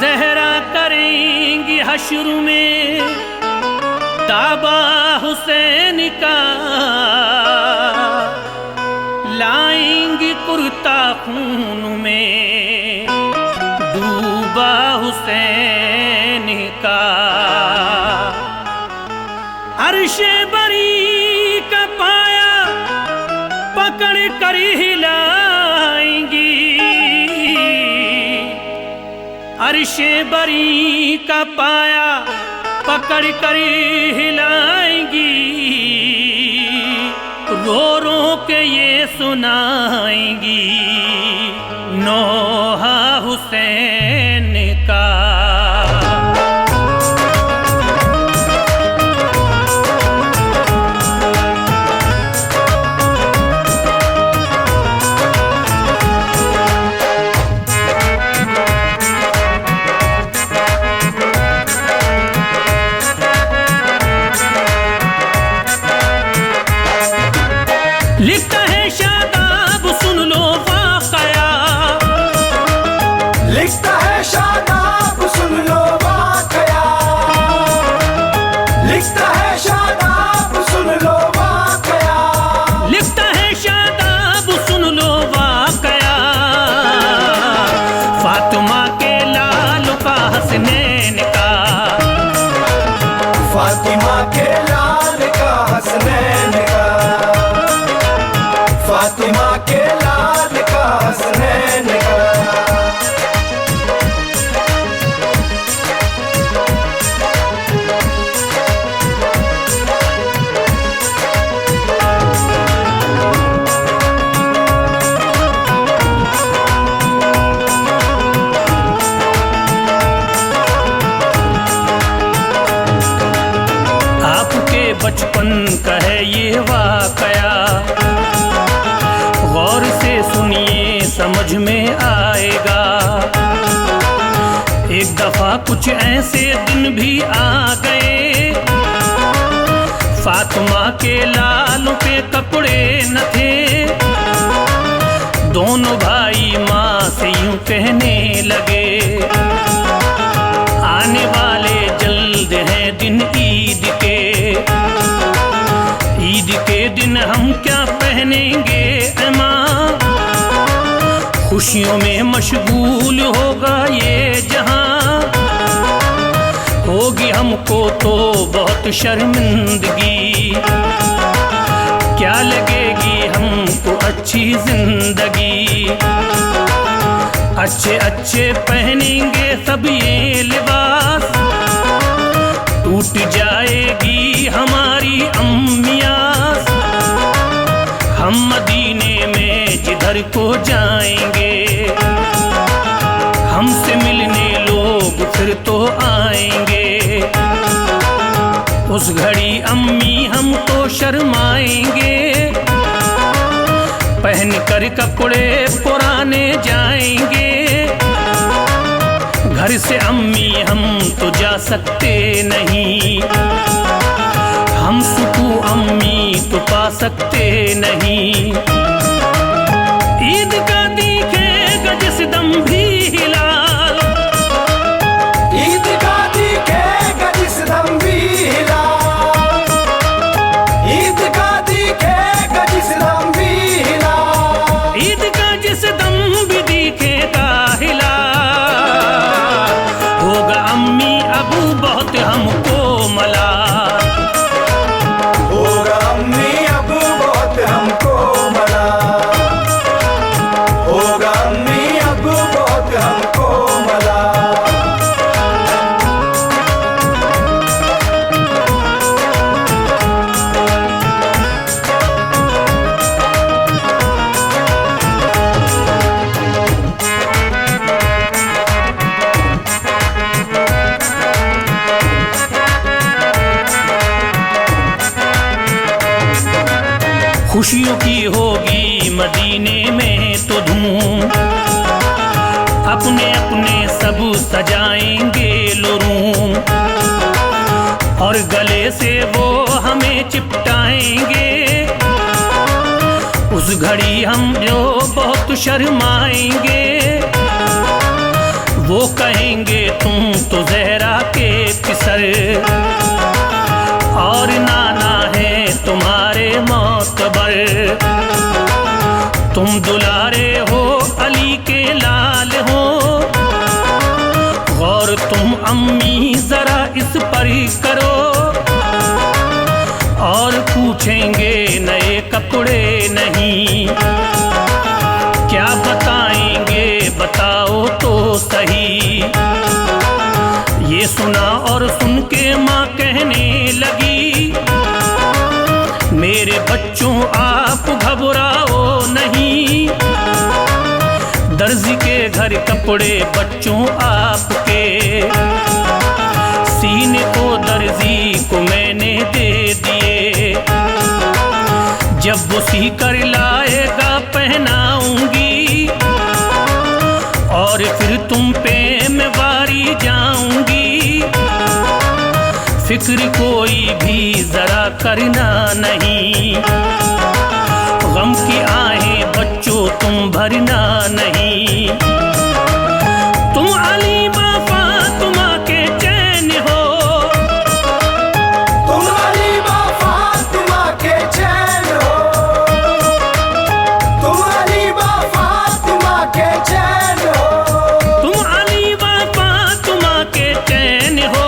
ज़हरा करेंगी हश्र में ताबा हुसैन का, लाएंगी कुर्ता खून में डूबा हुसैन का। अर्शे बरी का पाया पकड़ कर हिलाएंगी, अर्शे बरी का पाया पकड़ कर हिलाएंगी, रो रो के ये सुनाएंगी नौहा हुसैन का। लिखता है शादाब सुन लो वाक़या, लिखता है शादाब सुन लो वाक़या, लिखता है शादाब सुन लो वाक़या, लिखता है शादाब सुन लो वाक़या। फातिमा के लाल का हसनैन का, फातिमा के लाल का हसनैन का, फातिमा के लाल का हसनैन का। आपके बचपन का है ये वाक़या, गौर से सुनिए समझ में आएगा। एक दफा कुछ ऐसे दिन भी आ गए, फातिमा के लाल पे कपड़े न थे। दोनों भाई माँ से यूं कहने लगे, आने वाले जल्द हैं दिन ईद के, ईद के दिन हम क्या पहनेंगे ऐ माँ। खुशियों में मशगूल होगा ये जहां, होगी हमको तो बहुत शर्मिंदगी। क्या लगेगी हमको अच्छी जिंदगी, अच्छे अच्छे पहनेंगे सब ये लिबास। टूट जाएगी हमारी अम्मियास, हम मदीने में जिधर को जाएंगे, हमसे मिलने लोग फिर तो आएंगे। उस घड़ी अम्मी हम तो शर्माएंगे, पहन कर कपड़े पुराने जाएंगे। घर से अम्मी हम तो जा सकते नहीं, हम सुकून अम्मी तो पा सकते नहीं। ईद का दिखेगा जिस दम भी हिलाल, ईद का दिखेगा जिस दम भी हिलाल, ईद का दिखेगा जिस दम भी हिलाल, ईद का जिस दम भी दिखेगा हिलाल। होगा अम्मी अबू बहुत हमको मलाल, होगा अम्मी अबू बहुत हमको मलाल, होगा अम्मी अबू बहुत हमको मलाल। खुशियों की होगी मदीने में तो धूम, अपने अपने सब सजाएंगे लो रूम, और गले से वो हमें चिपटाएंगे। घड़ी हम जो बहुत शर्माएंगे, वो कहेंगे तुम तो ज़हरा के किसर, और नाना है तुम्हारे मोतबर। तुम दुलारे हो अली के लाल हो, गौर तुम अम्मी जरा इस पर करो। और पूछेंगे नए कपड़े नहीं, क्या बताएंगे बताओ तो सही। ये सुना और सुन के माँ कहने लगी, मेरे बच्चों आप घबराओ नहीं, दर्जी के घर कपड़े बच्चों आपके, सीने को दर्जी को मैंने दे दिए, जब वो सी कर लाएगा पहनाऊंगी, और फिर तुम पे मैं वारी जाऊंगी। फिक्र कोई भी जरा करना नहीं, गम की आहें बच्चों तुम भरना नहीं। तुम अली माँ फातिमा के चैन हो, तुम अली माँ फातिमा के चैन हो, तुम अली माँ फातिमा के चैन हो, तुम अली माँ फातिमा के चैन हो।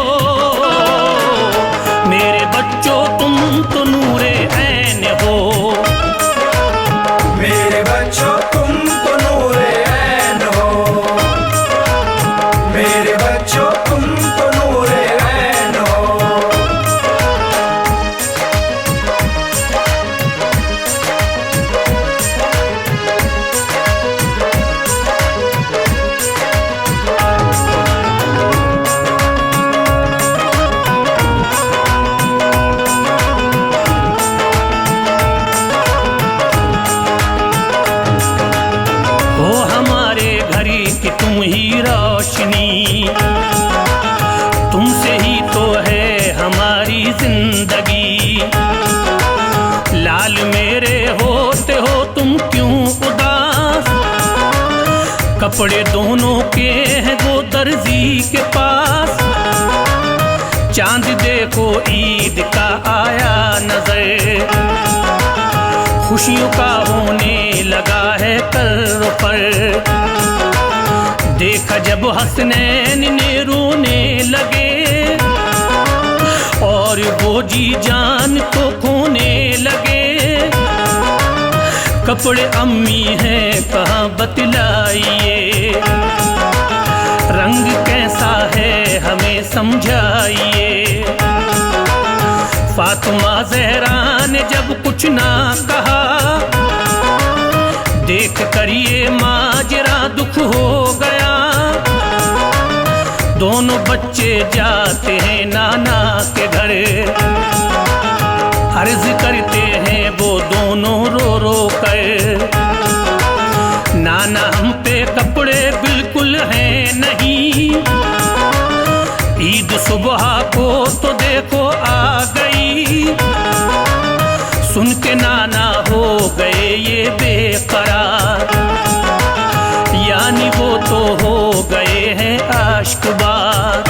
मेरे बच्चों तुम तो नूरे ऐन हो, मेरे बच्चों तुम तो नूरे ऐन हो, मेरे बच्चों तुम तो नूरे ऐन हो। हो हमारे घर की तुम ही रोशनी, तुमसे ही तो है हमारी जिंदगी। लाल मेरे होते हो तुम क्यों उदास, कपड़े दोनों के हैं वो दर्जी के पास। चांद देखो ईद का आया नजर, खुशियों का होने लगा है कर पर। देखा जब हसनैन ने रोने लगे, और वो जी जान को खोने लगे। कपड़े अम्मी हैं कहाँ बतलाइए, रंग कैसा है हमें समझाइए। फातिमा ज़हरा ने जब कुछ ना कहा, देख कर ये माजरा दुख हो गया। दोनों बच्चे जाते हैं नाना के घर, अर्ज करते हैं वो दोनों रो रो कर, नाना हम पे कपड़े बिल्कुल हैं नहीं। ईद सुबह को तो देखो आ गई, सुन के नाना हो गए ये बेकरार, यानी वो तो हो गए हैं आशिक़बार।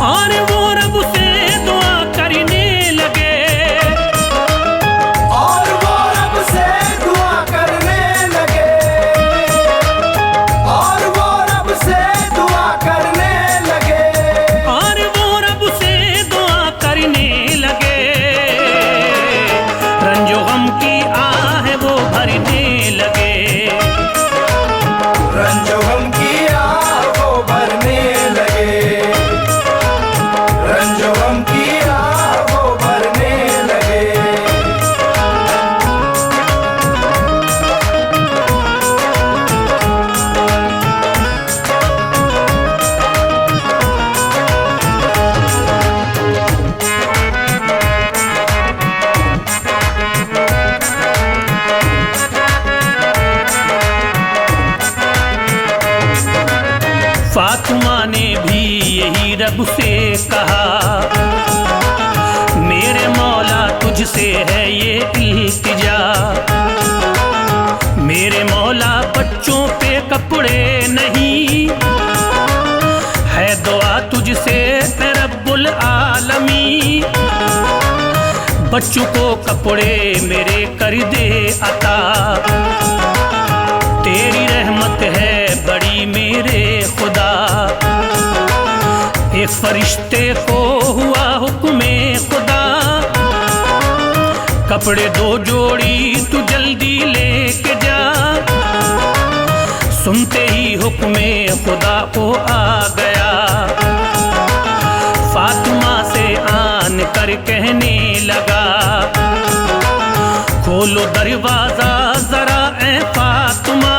और वो रब से दुआ करने लगे, और वो रब से दुआ करने लगे, और वो रब से दुआ करने लगे, और वो रब से दुआ करने लगे। रंजो गम की आह वो भरने लगे, रंजो गम की आह वो भरने लगे, रंजो गम की आह वो भरने लगे। फातिमा ने भी यही रब से कहा, मेरे मौला तुझसे है ये इल्तिजा, मेरे मौला बच्चों पे कपड़े नहीं, है दुआ तुझसे ए रब्बुल आलमी। बच्चों को कपड़े मेरे कर दे अता, तेरी रहमत है बड़ी मेरे खुदा। एक फरिश्ते को हुआ हुक्मे खुदा, कपड़े 2 जोड़ी तू जल्दी लेके जा। सुनते ही हुक्मे खुदा को आ गया, फातिमा से आन कर कहने लगा, खोलो दरवाजा जरा ए फातिमा,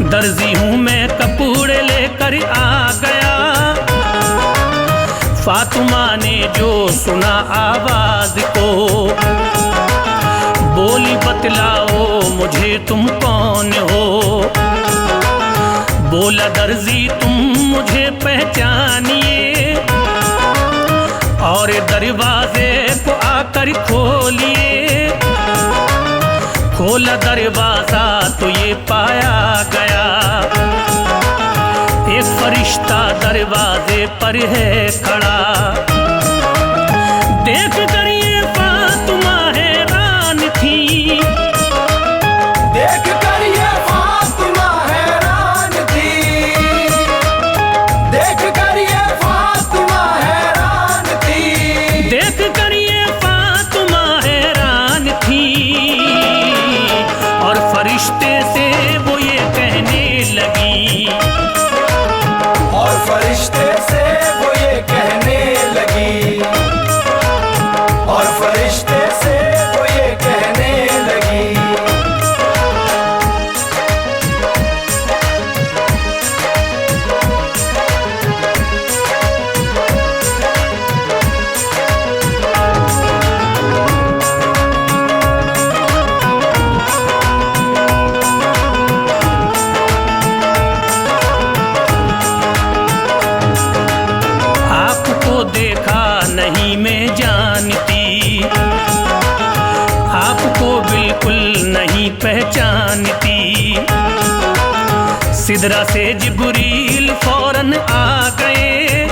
दर्जी हूँ मैं कपड़े लेकर आ गया। फातिमा ने जो सुना आवाज को, बोली बतलाओ मुझे तुम कौन हो। बोला दर्जी तुम मुझे पहचानिए, और दरवाजे को आकर खोलिए। खोला दरवाजा तो ये पाया गया, एक फरिश्ता दरवाजे पर है खड़ा। देख कर ये फातिमा हैरान थी, देख कर ये फातिमा हैरान थी, देख कर ये फातिमा हैरान थी, देख कर ये फातिमा हैरान थी। और फरिश्ते से वो ये कहने लगी, और फरिश्ते से वो ये कहने लगी, और फरिश्ते से वो ये कहने लगी। आपको देखा नहीं मैं जानती, आपको बिल्कुल नहीं पहचानती। सिदरा से जिब्रील फौरन आ गए,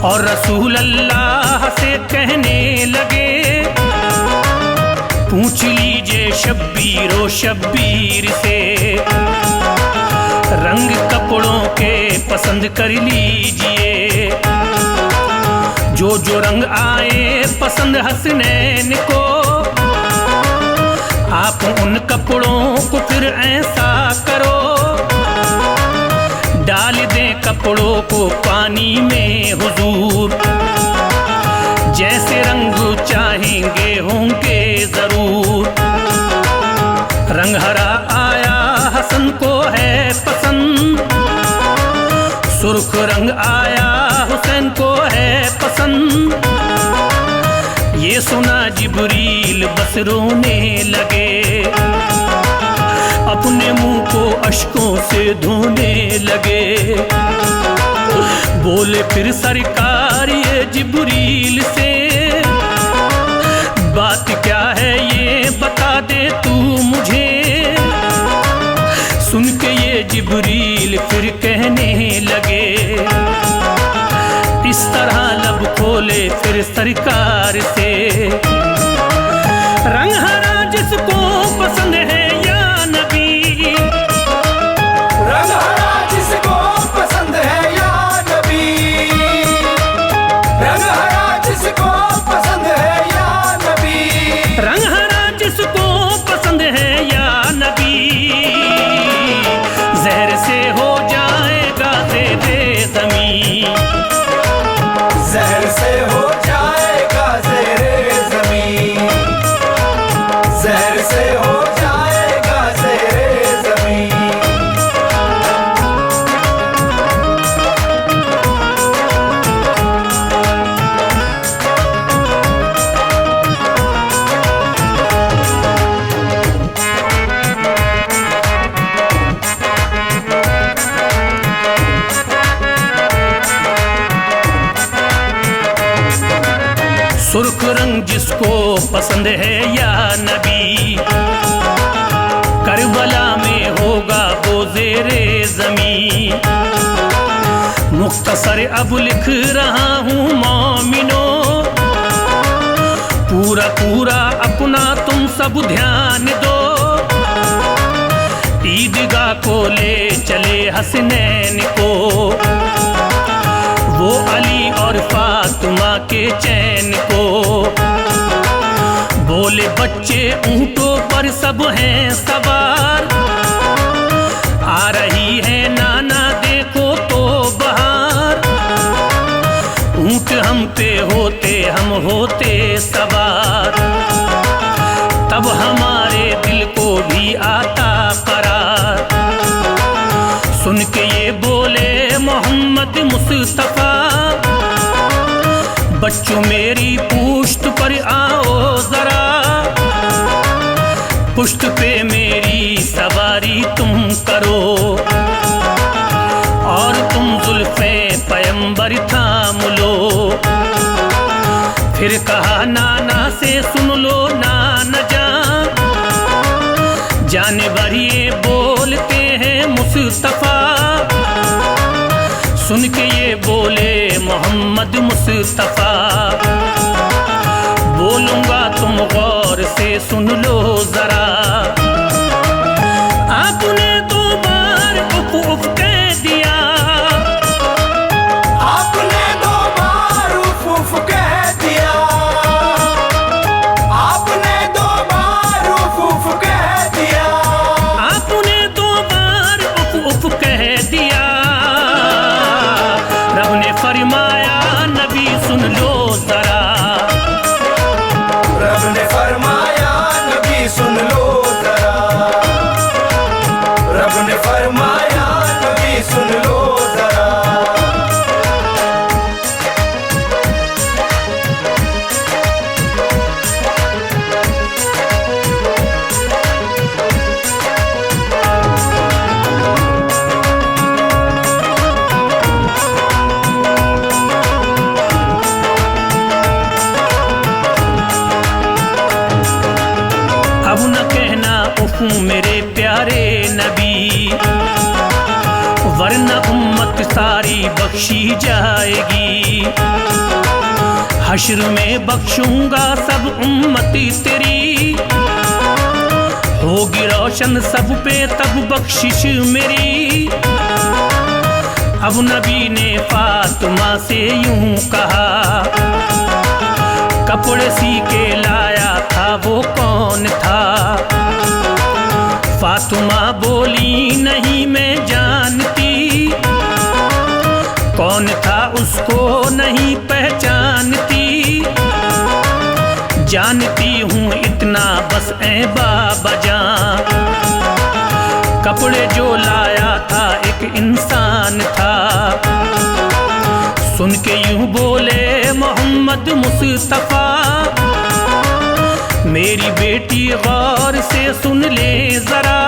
और रसूल अल्लाह से कहने लगे, पूछ लीजिए शब्बीरो शब्बीर से, रंग कपड़ों के पसंद कर लीजिए। जो जो रंग आए पसंद हसनैन को, आप उन कपड़ों को फिर ऐसा करो, डाल दें कपड़ों को पानी में हुजूर। जैसे रंग चाहेंगे होंगे जरूर। रंग हरा आया हसन को है पसंद, सुर्ख रंग आया हुसैन को है पसंद। ये सुना जिब्रील बस रोने लगे, अपने मुंह को अश्कों से धोने लगे। बोले फिर सरकार ये जिब्रील से, बात क्या है ये बता दे तू मुझे। सुन के ये जिब्रील फिर कहने लगे, इस तरह लब खोले फिर सरकार से, रंग हरा जिसको पसंद है या नबी, रंग हरा जिसको पसंद है या नबी, रंग हरा जिसको पसंद है या नबी, रंग हरा जिसको पसंद है या नबी। जहर से हो जाएगा ज़ेरे ज़मीं, जहर से हो जाएगा ज़ेरे ज़मीं, जहर से हो जाएगा सुर्ख रंग जिसको पसंद है या नबी, करबला में होगा वो ज़ेरे ज़मीं। मुख्तसर अब लिख रहा हूँ मोमिनो, पूरा पूरा अपना तुम सब ध्यान दो। ईदगाह को ले चले हसनैन को, वो अली और फातिमा के चैन को। बोले बच्चे ऊंटों पर सब हैं सवार, आ रही है नाना देखो तो बहार। ऊंट हम पे होते हम होते सवार, तब हमारे दिल को भी आता करार। सुन के ये बोले मोहम्मद मुस्तफा, बच्चों मेरी पुश्त पर आओ जरा, पुश्त पे मेरी सवारी तुम करो। और तुम जुल्फे पैगंबर थाम लो। फिर कहा नाना से सुन लो नाना जानवर ये बोलते हैं मुस्तफा। सुन के ये बोले मोहम्मद मुस्तफा, बोलूंगा तुम गौर से सुन लो जरा। आपने 2 बार उफ उफ कह दिया, आपने 2 बार उफ उफ कह दिया, आपने 2 बार उफ उफ कह दिया, आपने 2 बार उफ उफ कह दिया। रब ने फरमाया नबी सुन लो जरा, रब ने फरमाया नबी सुन लो जरा, रब ने फरमाया नबी सुन लो जरा। अब न कहना उफ मेरे प्यारे नबी, वरना उम्मत सारी बख्शी जाएगी। हश्र में बख्शूंगा सब उम्मती तेरी, होगी रोशन सब पे तब बख्शिश मेरी। अब नबी ने फातिमा से यूं कहा, कपड़े सी के लाया था वो कौन था। फातिमा बोली नहीं मैं जानती, कौन था उसको नहीं पहचानती। जानती हूँ इतना बस ऐ बाबा जान, कपड़े जो लाया था एक इंसान था। सुन के यूं बोले मोहम्मद मुस्तफा, मेरी बेटी गौर से सुन ले जरा।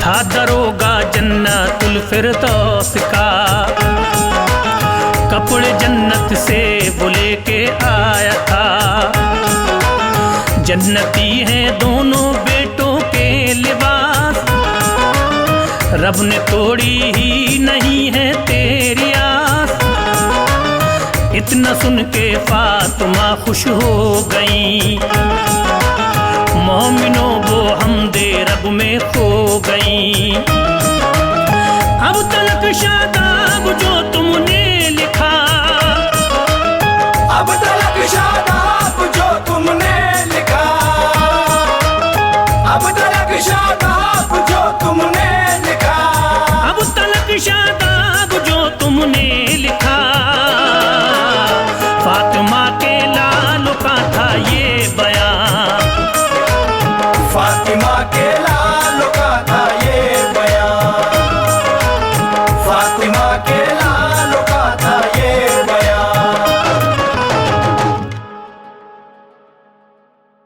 था दरोगा जन्नतुल फिरदौस का, कपड़े जन्नत से वो लेके आया था। जन्नती हैं दोनों बेटों के लिबास, रब ने तोड़ी ही नहीं है तेरी आस। इतना सुन के फातिमा खुश हो गई, मोमिनो वो हमदे रब में खो गई। अब तलक शादा